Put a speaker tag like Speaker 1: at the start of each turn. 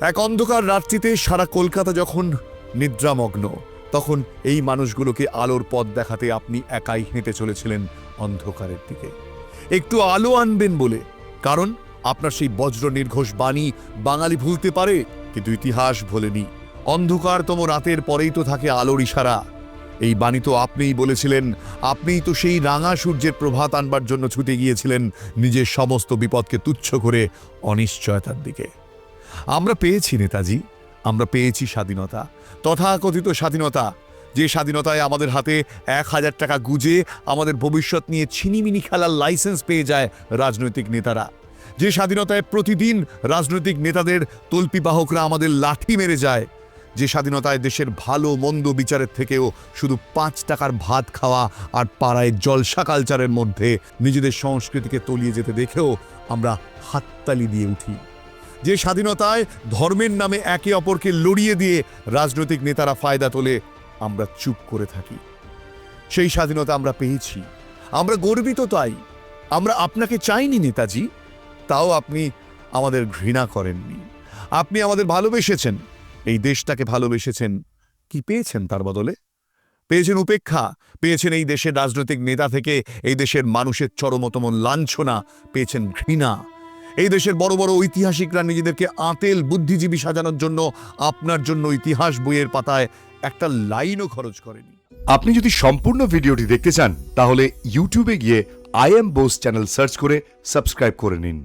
Speaker 1: এক অন্ধকার রাত্রিতে সারা কলকাতা যখন নিদ্রামগ্ন, তখন এই মানুষগুলোকে আলোর পথ দেখাতে আপনি একাই হেঁটে চলেছিলেন অন্ধকারের দিকে, একটু আলো আনবেন বলে। কারণ আপনার সেই বজ্র নির্ঘোষ বাণী বাঙালি ভুলতে পারে, কিন্তু ইতিহাস ভোলেনি। অন্ধকারতম রাতের পরেই তো থাকে আলোর ইশারা। এই বাণী তো আপনিই বলেছিলেন। আপনিই তো সেই রাঙা সূর্যের প্রভাত আনবার জন্য ছুটে গিয়েছিলেন নিজের সমস্ত বিপদকে তুচ্ছ করে অনিশ্চয়তার দিকে। আমরা পেয়েছি নেতাজি, আমরা পেয়েছি স্বাধীনতা, তথাকথিত স্বাধীনতা। যে স্বাধীনতায় আমাদের হাতে 1000 টাকা গুজে আমাদের ভবিষ্যৎ নিয়ে ছিনিমিনি খেলার লাইসেন্স পেয়ে যায় রাজনৈতিক নেতারা। যে স্বাধীনতায় প্রতিদিন রাজনৈতিক নেতাদের তল্পিবাহকরা আমাদের লাঠি মেরে যায়। যে স্বাধীনতায় দেশের ভালো মন্দ বিচারের থেকেও শুধু 5 টাকার ভাত খাওয়া আর পাড়ায় জলসা কালচারের মধ্যে নিজেদের সংস্কৃতিকে তলিয়ে যেতে দেখেও আমরা হাততালি দিয়ে উঠি। যে স্বাধীনতায় ধর্মের নামে একে অপরকে লড়িয়ে দিয়ে রাজনৈতিক নেতারা ফায়দা তোলে, আমরা চুপ করে থাকি। সেই স্বাধীনতা আমরা পেয়েছি, আমরা গর্বিত তাই। আমরা আপনাকে চাইনি নেতাজি, তাও আপনি আমাদের ঘৃণা করেননি। আপনি আমাদের ভালোবেসেছেন, এই দেশটাকে ভালোবেসেছেন। কি পেয়েছেন তার বদলে? পেয়েছেন উপেক্ষা, পেয়েছেন এই দেশের রাজনৈতিক নেতা থেকে এই দেশের মানুষের চরমতম লাঞ্ছনা, পেয়েছেন ঘৃণা। এই দেশের বড় বড় ঐতিহাসিকরা নিজেদেরকে আঁতেল বুদ্ধিজীবী সাজানোর জন্য আপনার জন্য ইতিহাস বইয়ের পাতায় একটা লাইনও খরচ করেনি।
Speaker 2: আপনি যদি সম্পূর্ণ ভিডিওটি দেখতে চান তাহলে ইউটিউবে গিয়ে I am Bose channel search করে সাবস্ক্রাইব করে নিন।